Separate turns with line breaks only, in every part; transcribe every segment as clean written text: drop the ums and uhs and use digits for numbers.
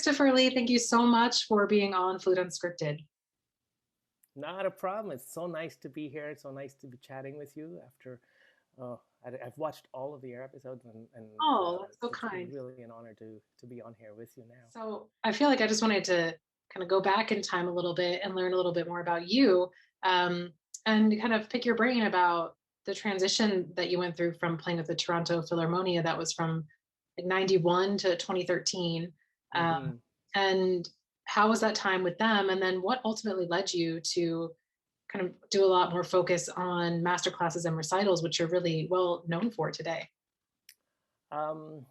Christopher Lee. Thank you so much for being on Flute Unscripted.
Not a problem. It's so nice to be here. It's so nice to be chatting with you after I've watched all of the episodes, and
Oh, that's so
it's
kind.
really an honor to be on here with you now.
So I feel like I just wanted to kind of go back in time a little bit and learn a little bit more about you, and kind of pick your brain about the transition that you went through from playing with the Toronto Philharmonia. That was from like 91 to 2013.
Mm-hmm.
And how was that time with them? And then what ultimately led you to kind of do a lot more focus on master classes and recitals, which you're really well known for today?
Um,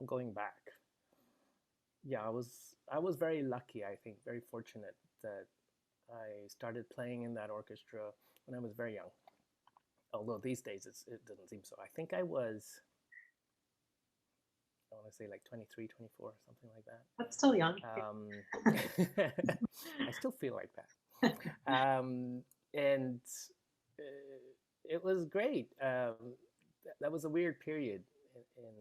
Going back, yeah, I was very lucky. I think very fortunate that I started playing in that orchestra when I was very young. Although these days it doesn't seem so. I think I was, I want to say like 23, 24, something like that.
That's still young.
I still feel like that. And it was great. That was a weird period in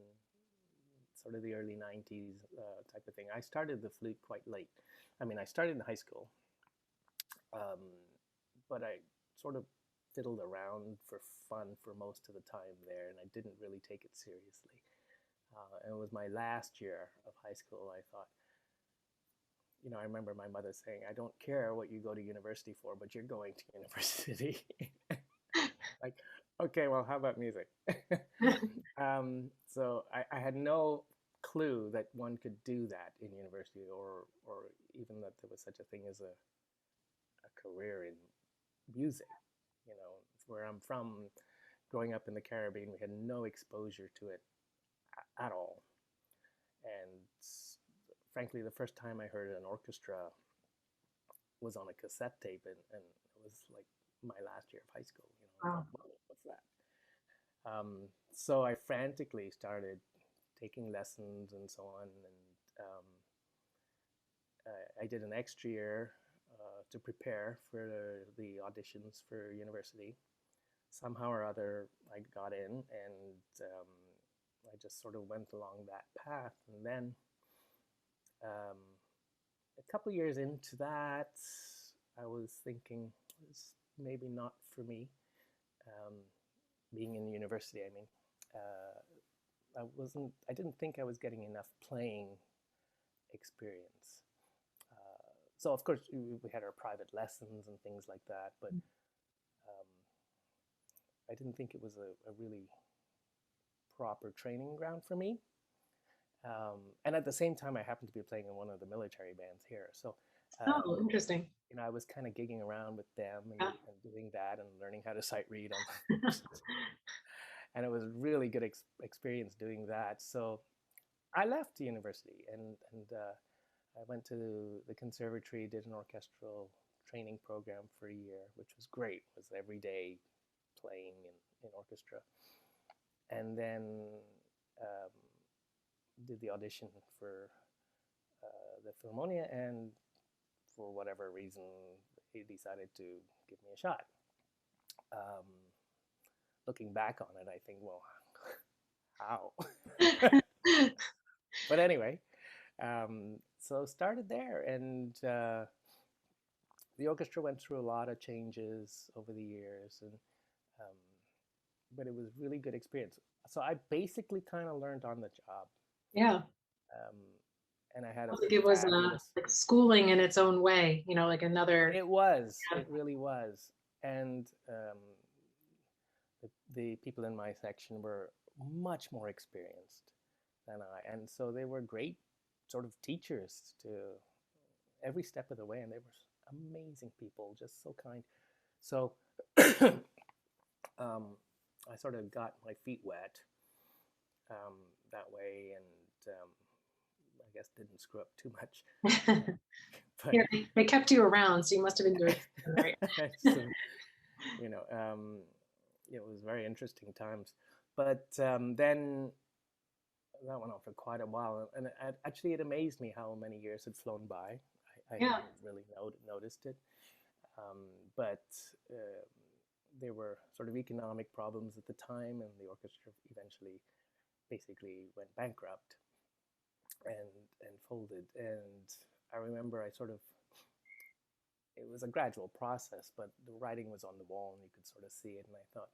sort of the early 90s type of thing. I started the flute quite late. I mean, I started in high school, um, but I sort of fiddled around for fun for most of the time there, and I didn't really take it seriously. And it was my last year of high school. I thought, you know, I remember my mother saying, "I don't care what you go to university for, but you're going to university." Like, okay, well, how about music? So I had no clue that one could do that in university, or even that there was such a thing as a career in music. You know, where I'm from, growing up in the Caribbean, we had no exposure to it at all. And frankly, the first time I heard an orchestra was on a cassette tape, and it was like my last year of high school. You know, I
Wow.
thought, well, what's that? So I frantically started taking lessons and so on, and I did an extra year to prepare for the auditions for university. Somehow or other, I got in, and I just sort of went along that path. And then um, a couple of years into that, I was thinking it's maybe not for me. Um, Being in university, I mean, I didn't think I was getting enough playing experience. So of course we had our private lessons and things like that, but um, I didn't think it was a really proper training ground for me. And at the same time, I happened to be playing in one of the military bands here, so
Oh, interesting.
you know, I was kind of gigging around with them
Yeah.
and doing that and learning how to sight read on, and it was a really good experience doing that. So I left the university, and I went to the conservatory, did an orchestral training program for a year, which was great. It was every day playing in orchestra, and then um, did the audition for the Philharmonia, and for whatever reason, he decided to give me a shot. Um, Looking back on it, I think, well, how? But anyway, so started there, and the orchestra went through a lot of changes over the years, and um, but it was really good experience. So I basically kind of learned on the job,
Yeah.
um, and I had a
Like it was
fabulous.
like schooling in its own way, like another.
It was.
Yeah.
It really was, and the people in my section were much more experienced than I, and so they were great sort of teachers to every step of the way, and they were amazing people, just so kind. So um, I sort of got my feet wet that way, and I guess didn't screw up too much. But
Yeah, they kept you around, so you must have been doing something right.
so, you know, it was very interesting times. But then that went on for quite a while, and actually it amazed me how many years had flown by. I
Yeah.
hadn't really noticed it, um, but there were sort of economic problems at the time, and the orchestra eventually basically went bankrupt. and folded. And I remember it was a gradual process, but the writing was on the wall and you could sort of see it. And I thought,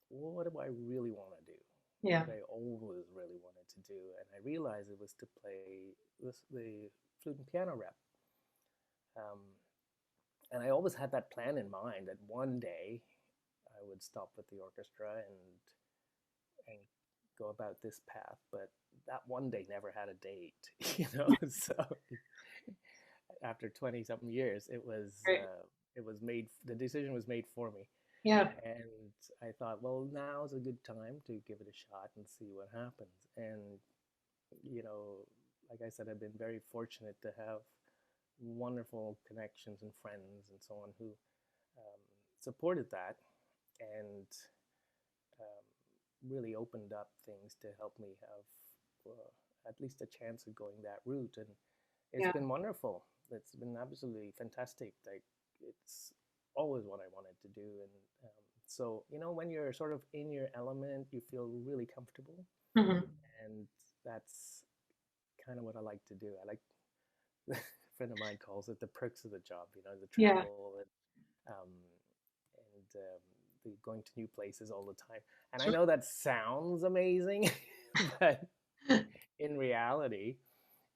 what do I really want to do?
Yeah.
What I always really wanted to do. And I realized it was to play the flute and piano rep. Um, and I always had that plan in mind that one day I would stop with the orchestra and go about this path. But that one day never had a date, you know. So after 20 something years,
Right.
it was made. The decision was made for me,
Yeah.
and I thought, well, now's a good time to give it a shot and see what happens. And you know, like I said, I've been very fortunate to have wonderful connections and friends and so on who supported that and really opened up things to help me have at least a chance of going that route. And it's
Yeah.
been wonderful. It's been absolutely fantastic. Like it's always what I wanted to do. And so, you know, when you're sort of in your element, you feel really comfortable.
Hmm.
And that's kind of what I like to do. I like, a friend of mine calls it the perks of the job, you know, the
Yeah.
travel um, and the going to new places all the time. And I
Sure.
know that sounds amazing, but in reality,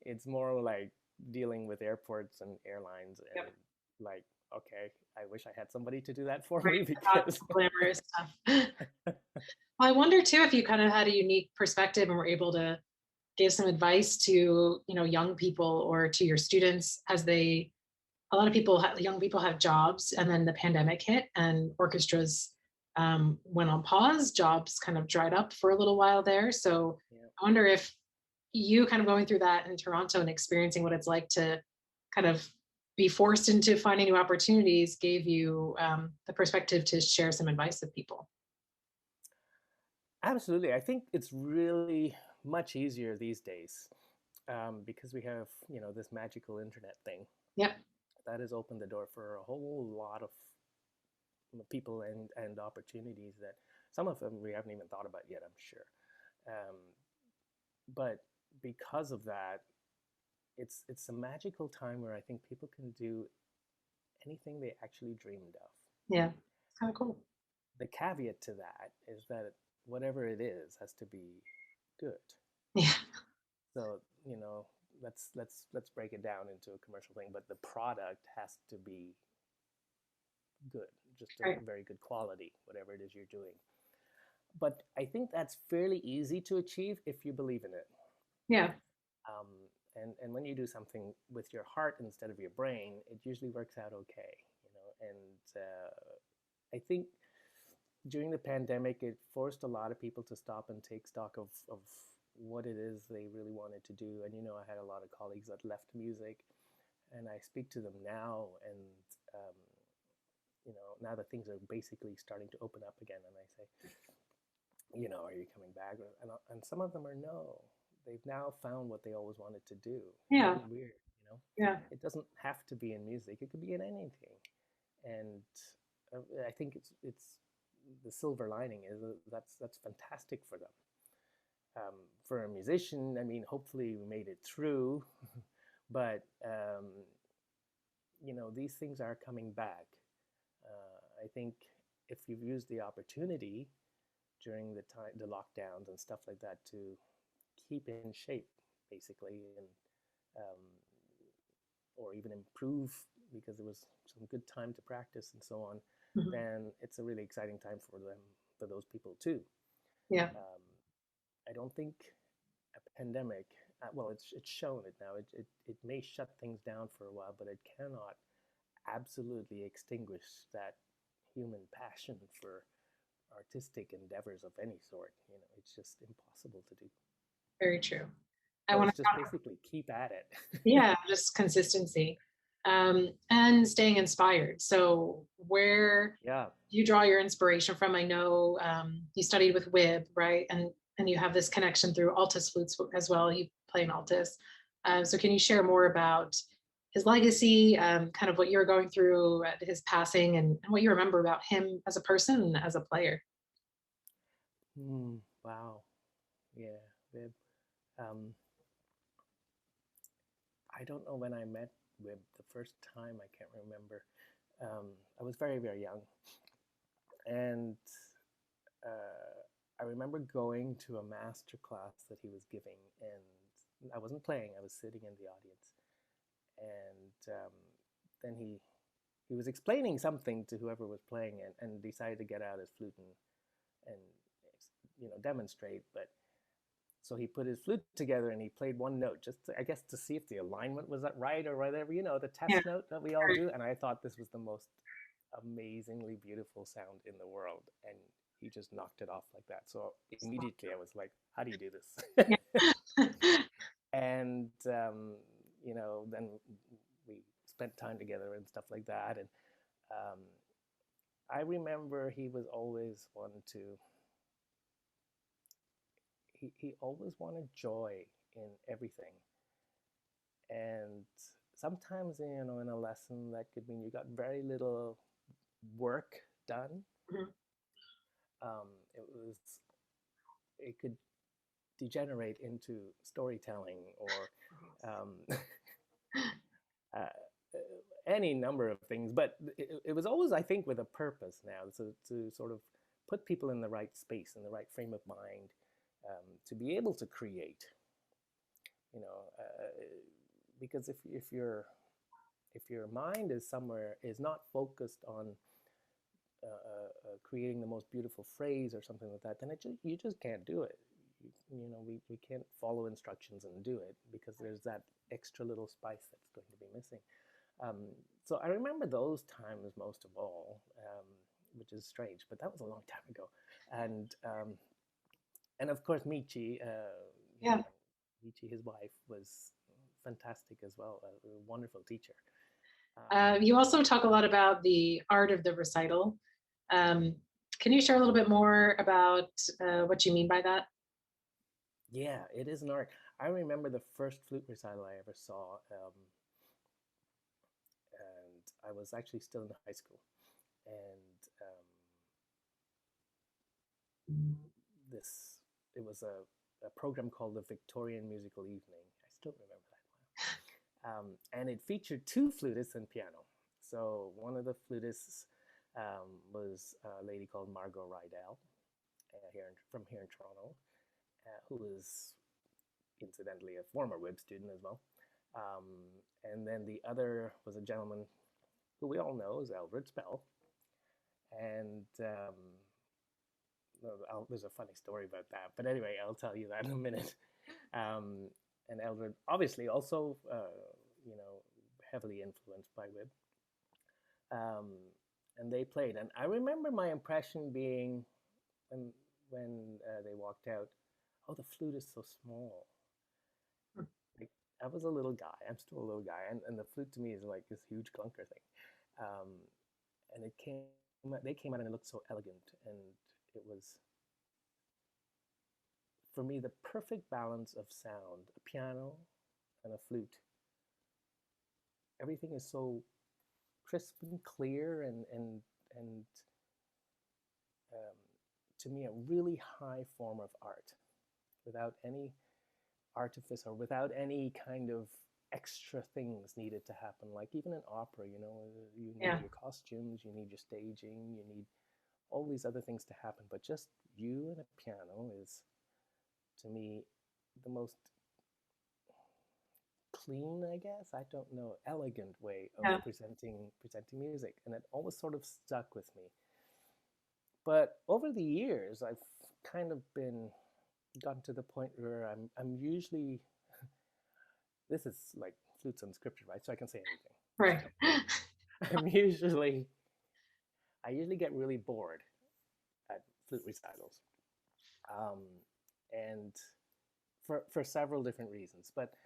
it's more like dealing with airports and airlines and
Yep.
like, okay, I wish I had somebody to do that for
Right.
me
Not
because
glamorous stuff. Well, I wonder too if you kind of had a unique perspective and were able to give some advice to, young people or to your students as a lot of young people have jobs, and then the pandemic hit and orchestras went on pause. Jobs kind of dried up for a little while there. So
yeah.
I wonder if you kind of going through that in Toronto and experiencing what it's like to kind of be forced into finding new opportunities gave you the perspective to share some advice with people.
Absolutely. I think it's really much easier these days because we have, you know, this magical internet thing
Yep.
that has opened the door for a whole lot of people and opportunities that some of them we haven't even thought about yet, I'm sure. Um, but because of that, it's a magical time where I think people can do anything they actually dreamed of.
Yeah. It's kind of cool.
The caveat to that is that whatever it is has to be good.
Yeah.
So you know, let's break it down into a commercial thing, but the product has to be good, just a
Right.
very good quality, whatever it is you're doing. But I think that's fairly easy to achieve if you believe in it.
Yeah.
Um, and when you do something with your heart instead of your brain, it usually works out okay, you know. And I think during the pandemic, it forced a lot of people to stop and take stock of what it is they really wanted to do. And you know, I had a lot of colleagues that left music, and I speak to them now, and um, you know, now that things are basically starting to open up again, and I say, you know, are you coming back? And some of them are no. They've now found what they always wanted to do. Isn't
Yeah.
it weird? You know,
Yeah.
it doesn't have to be in music. It could be in anything. And I think it's the silver lining is that's fantastic for them. For a musician, I mean, hopefully we made it through, but you know, these things are coming back. I think if you've used the opportunity during the time, the lockdowns and stuff like that, to keep in shape, basically, and um, or even improve because there was some good time to practice and so on,
Mhm.
then it's a really exciting time for them, for those people too.
Yeah.
Um, I don't think a pandemic, well, it's shown it now. It may shut things down for a while, but it cannot absolutely extinguish that human passion for artistic endeavors of any sort. You know, it's just impossible to do.
Very true. I
So
want
it's
to
just basically keep at it.
Yeah, just consistency, and staying inspired. So, where
Yeah.
do you draw your inspiration from? I know you studied with Wib, right? And you have this connection through Altus flutes as well. You play an Altus. So, can you share more about his legacy, kind of what you're going through at his passing, and what you remember about him as a person and as a player?
Wow. Yeah. Web. Um, I don't know when I met Wib the first time. I can't remember. I was very, very young. And I remember going to a master class that he was giving, and I wasn't playing, I was sitting in the audience. And then he was explaining something to whoever was playing, and decided to get out his flute and demonstrate. But so he put his flute together and he played one note, just to, I guess, to see if the alignment was right or whatever, the test
Yeah.
note that we all do. And I thought this was the most amazingly beautiful sound in the world, and he just knocked it off like that. So immediately I was like, how do you do this?
Yeah.
And then we spent time together and stuff like that. And um, I remember he was always one to he always wanted joy in everything. And sometimes, in a lesson, that could mean you got very little work done.
Mhm.
um, it was it could degenerate into storytelling, or uh, any number of things. But it was always, I think, with a purpose now, to sort of put people in the right space, in the right frame of mind, to be able to create. Because if your mind is not focused on creating the most beautiful phrase or something like that, then you just can't do it. We can't follow instructions and do it, because there's that extra little spice that's going to be missing. So I remember those times most of all, which is strange, but that was a long time ago. And of course, Michi,
Yeah.
Michi, his wife, was fantastic as well, a wonderful teacher.
You also talk a lot about the art of the recital. Um, can you share a little bit more about what you mean by that?
Yeah, it is an art. I remember the first flute recital I ever saw, and I was actually still in high school. And this it was a program called the Victorian Musical Evening. I still remember that one. And it featured two flutists and piano. So one of the flutists was a lady called Margot Rydell, from here in Toronto, who was incidentally a former Wib student as well. Um, and then the other was a gentleman who we all know is Eldred Spell. And there's a funny story about that. But anyway, I'll tell you that in a minute. Um, and Eldred, obviously, also, heavily influenced by Wib. Um, and they played. And I remember my impression being, when they walked out, oh, the flute is so small. Like, I was a little guy. I'm still a little guy, and the flute to me is like this huge clunker thing. Um, and they came out and it looked so elegant, and it was, for me, the perfect balance of sound: a piano and a flute. Everything is so crisp and clear, and um, to me, a really high form of art, without any artifice or without any kind of extra things needed to happen. Like even in opera, you need
Yeah.
your costumes, you need your staging, you need all these other things to happen. But just you and a piano is, to me, the most clean, I guess, I don't know, elegant way of
Yeah.
presenting music, and it always sort of stuck with me. But over the years, I've kind of gotten to the point where I'm usually this is like Flutes Unscripted, right? So I can say anything.
Right.
I'm usually I usually get really bored at flute recitals, um, and for several different reasons. But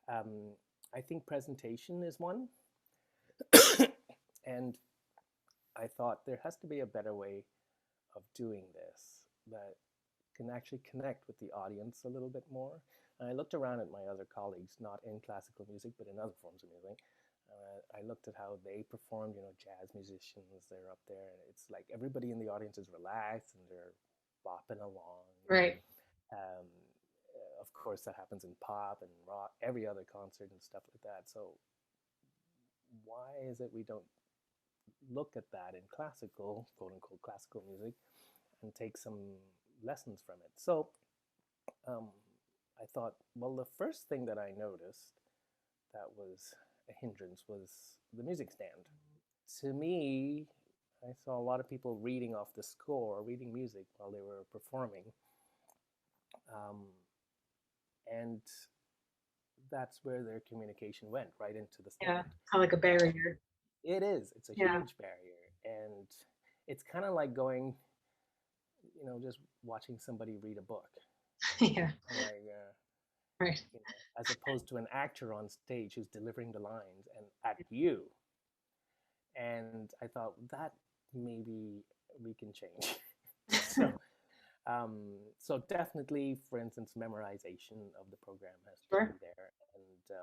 I think presentation is one, and I thought there has to be a better way of doing this that can actually connect with the audience a little bit more. And I looked around at my other colleagues, not in classical music, but in other forms of music. I looked at how they performed, jazz musicians, they're up there, and it's like everybody in the audience is relaxed and they're bopping along.
Right.
Um, of course, that happens in pop and rock, every other concert and stuff like that. So why is it we don't look at that in classical, quote unquote, classical music and take some lessons from it? So I thought, well, the first thing that I noticed that was a hindrance was the music stand. To me, I saw a lot of people reading off the score, reading music while they were performing. And that's where their communication went, right into the stand.
Yeah, kind of like a barrier.
It is. It's a huge barrier. And it's kind of like going, just watching somebody read a book.
Yeah.
Like,
right.
As opposed to an actor on stage who's delivering the lines and at you. And I thought that maybe we can change. So definitely, for instance, memorization of the program has to be there, and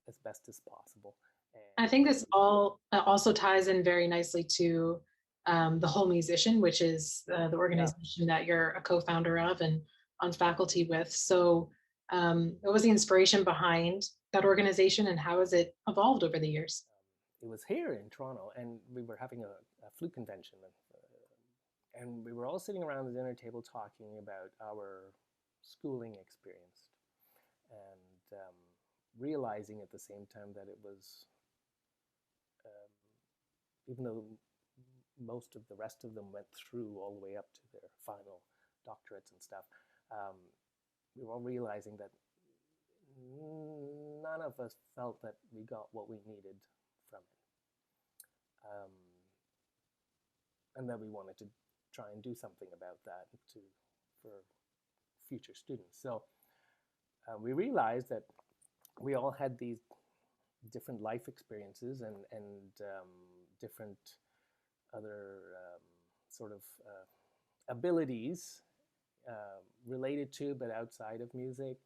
as best as possible. And
I think this all also ties in very nicely to the Whole Musician, which is the organization that you're a co-founder of and on faculty with. So what was the inspiration behind that organization, and how has it evolved over the years?
It was here in Toronto, and we were having a flute convention, and we were all sitting around the dinner table talking about our schooling experience, and realizing at the same time that it was, even though most of the rest of them went through all the way up to their final doctorates and stuff, we were all realizing that none of us felt that we got what we needed from it, and that we wanted to try and do something about that for future students. So we realized that we all had these different life experiences and different other sort of abilities related to but outside of music,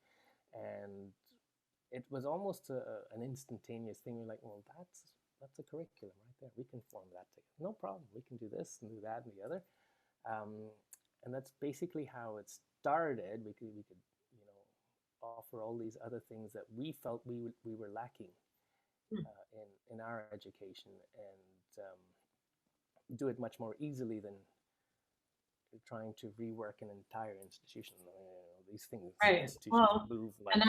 and it was almost an instantaneous thing. We're like, well, that's a curriculum right there. We can form that together. No problem. We can do this and do that and the other. And that's basically how it started. We could offer all these other things that we felt we were lacking in our education, and do it much more easily than trying to rework an entire institution. These things,
right? Well,
move like,
and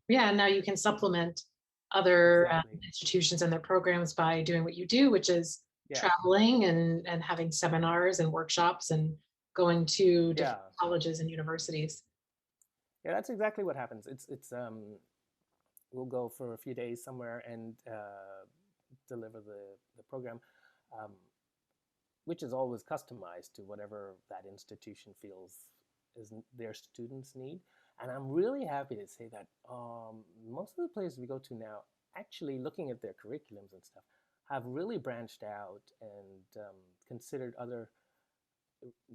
now now you can supplement other institutions and their programs by doing what you do, which is traveling and having seminars and workshops and going to different colleges and universities.
Yeah, that's exactly what happens. It's we'll go for a few days somewhere and deliver the program, which is always customized to whatever that institution feels is their students need. And I'm really happy to say that most of the places we go to now, actually looking at their curriculums and stuff, have really branched out and considered other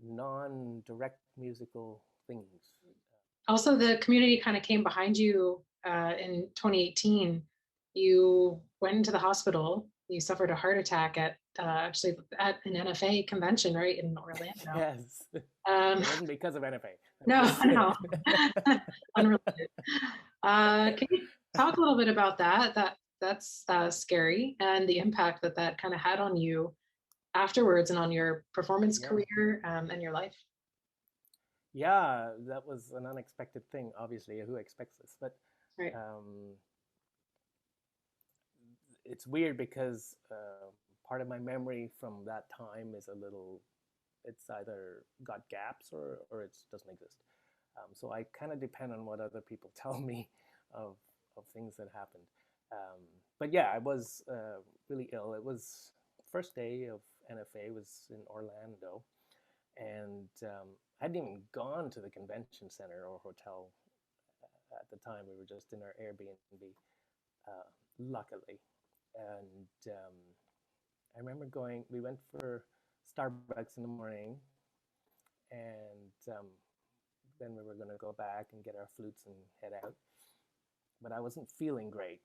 non-direct musical things.
Also, the community kind of came behind you in 2018. You went into the hospital. You suffered a heart attack at actually at an NFA convention, right, in Orlando.
Yes. It wasn't because of NFA.
No. Unrelated. Can you talk a little bit about that? That's scary, and the impact that kind of had on you afterwards and on your performance career and your life.
Yeah, that was an unexpected thing. Obviously, who expects this? But it's weird because part of my memory from that time is it's either got gaps or it doesn't exist. So I kind of depend on what other people tell me of things that happened. But yeah, I was really ill. It was first day of NFA was in Orlando, and I hadn't even gone to the convention center or hotel at the time. We were just in our Airbnb, luckily. And I remember we went for Starbucks in the morning, and then we were going to go back and get our flutes and head out. But I wasn't feeling great.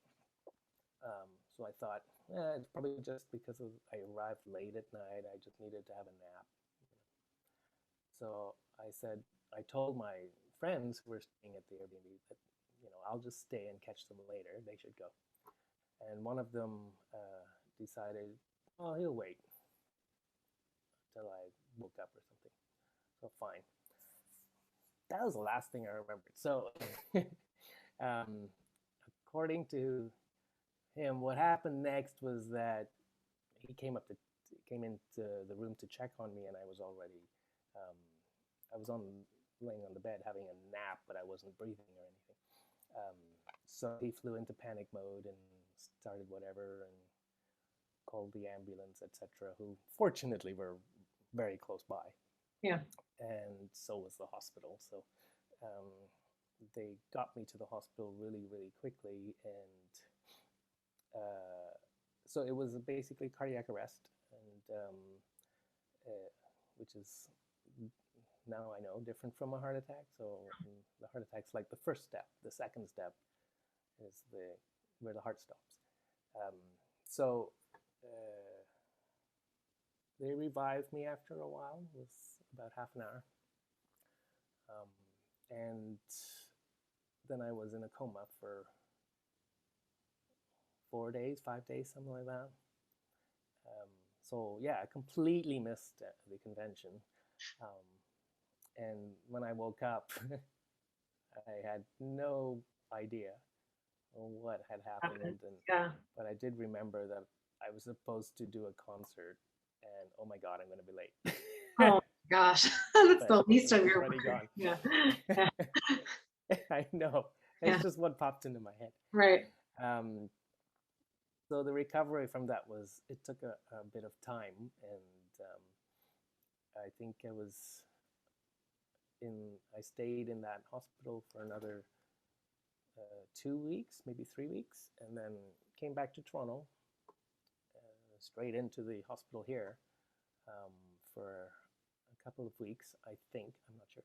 So I thought, it's probably just because I arrived late at night. I just needed to have a nap. So I told my friends who were staying at the Airbnb that, I'll just stay and catch them later. They should go. And one of them decided, oh, he'll wait till I woke up or something. So fine. That was the last thing I remembered. So according to him, what happened next was that he came into the room to check on me, and I was already, I was laying on the bed having a nap, but I wasn't breathing or anything. So he flew into panic mode and started whatever and called the ambulance, etc., who fortunately were very close by.
Yeah.
And so was the hospital. So they got me to the hospital really, really quickly. And so it was basically cardiac arrest, and which is, now I know, different from a heart attack. So the heart attack's like the first step. The second step is where the heart stops. So they revived me after a while. It was about half an hour. And then I was in a coma for 4 days, 5 days, something like that. So yeah, I completely missed the convention. And when I woke up, I had no idea what had happened. But I did remember that I was supposed to do a concert, and oh my God, I'm going to be late.
Oh gosh, that's the least of your
already gone.
Yeah.
I know. It's just what popped into my head.
Right.
So the recovery from that it took a bit of time, and I think I stayed in that hospital for another 2 weeks, maybe 3 weeks, and then came back to Toronto, straight into the hospital here for a couple of weeks, I think. I'm not sure.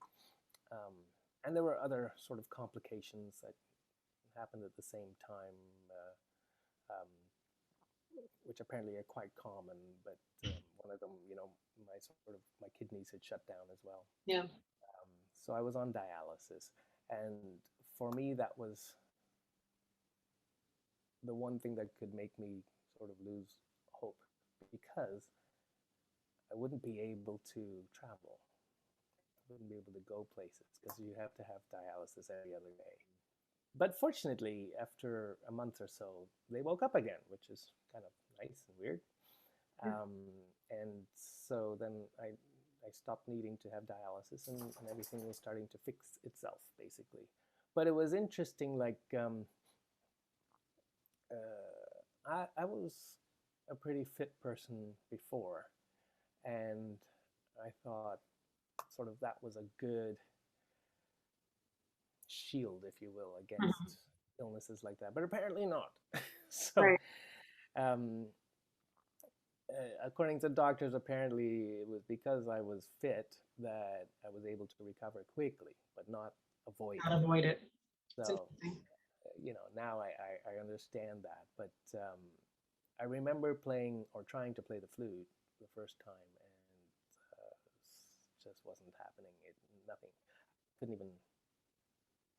And there were other sort of complications that happened at the same time, which apparently are quite common. But one of them, my kidneys had shut down as well.
Yeah.
So I was on dialysis, and for me, that was the one thing that could make me sort of lose hope, because I wouldn't be able to travel. I wouldn't be able to go places because you have to have dialysis every other day. But fortunately, after a month or so, they woke up again, which is kind of nice and weird. And so then I stopped needing to have dialysis, and everything was starting to fix itself, basically. But it was interesting, like, I was a pretty fit person before, and I thought sort of that was a good shield, if you will, against illnesses like that. But apparently not. So,
right.
According to doctors, apparently it was because I was fit that I was able to recover quickly, but not avoid
it.
So, now I understand that. But I remember playing or trying to play the flute the first time, and it just wasn't happening. Nothing. Couldn't even.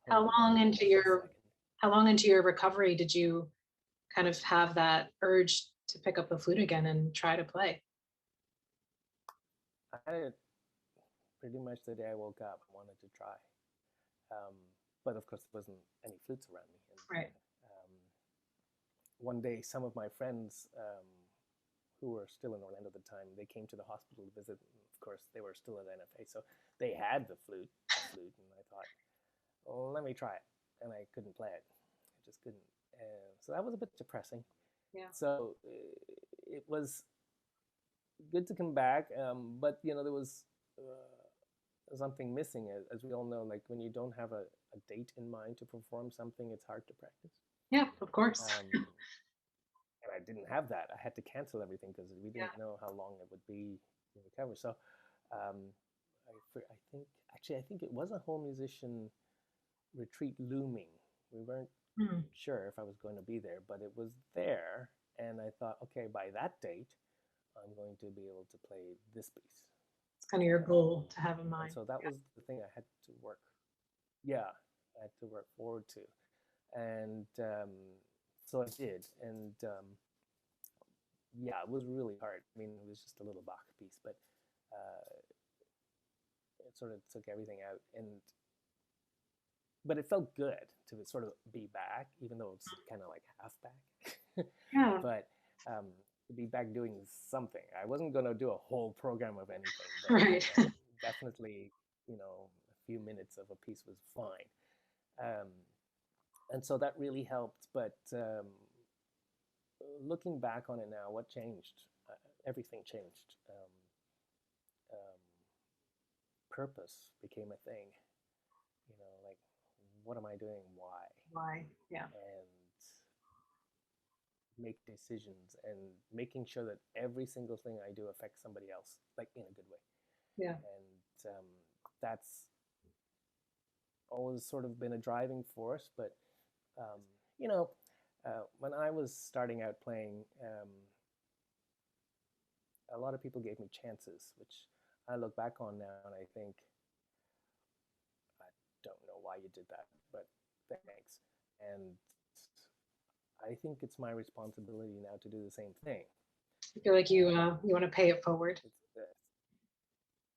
How long into your recovery did you kind of have that urge to pick up the flute again and try to play?
I had it pretty much the day I woke up. I wanted to try. But of course, there wasn't any flutes around me. And,
right.
One day, some of my friends who were still in Orlando at the time, they came to the hospital to visit. Of course, they were still at NFA, so they had the flute, and I thought, well, let me try it. And I couldn't play it. I just couldn't. So that was a bit depressing.
Yeah.
So it was good to come back, but there was something missing, as we all know. Like, when you don't have a date in mind to perform something, it's hard to practice.
Yeah, of course.
And I didn't have that. I had to cancel everything because we didn't know how long it would be to recover. So I think it was a whole musician retreat looming. We weren't sure if I was going to be there, but it was there. And I thought, okay, by that date, I'm going to be able to play this piece.
It's kind of your goal to have in mind.
And so that was the thing I had to work yeah, I had to work forward to. And so I did. And yeah, it was really hard. I mean, it was just a little Bach piece, but uh, it sort of took everything out. But it felt good to sort of be back, even though it's kind of like half back.
Yeah.
But um, to be back doing something. I wasn't going to do a whole program of anything, but
Right.
definitely, a few minutes of a piece was fine. Um, and so that really helped. But looking back on it now, what changed? Everything changed. Um, Purpose became a thing. Like, what am I doing? Why?
Why? Yeah.
And make decisions and making sure that every single thing I do affects somebody else, like in a good way.
Yeah.
And that's always sort of been a driving force. But um, you know, when I was starting out playing, a lot of people gave me chances, which I look back on now and I think, I don't know why you did that, but thanks. And I think it's my responsibility now to do the same thing.
I feel like
Um,
you want to pay it forward.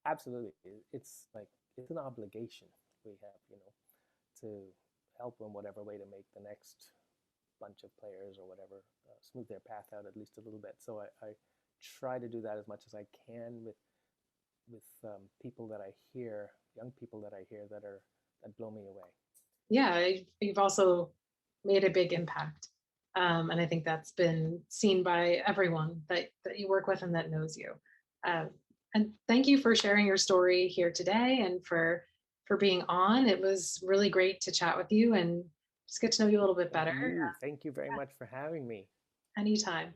absolutely, it's like it's an obligation we have, to help in whatever way to make the next bunch of players or whatever smooth their path out at least a little bit. So I try to do that as much as I can with people that I hear, young people that I hear that blow me away.
Yeah, you've also made a big impact. And I think that's been seen by everyone that you work with and that knows you. Um, and thank you for sharing your story here today and for being on. It was really great to chat with you and just get to know you a little bit better.
Thank you very much for having me.
Anytime.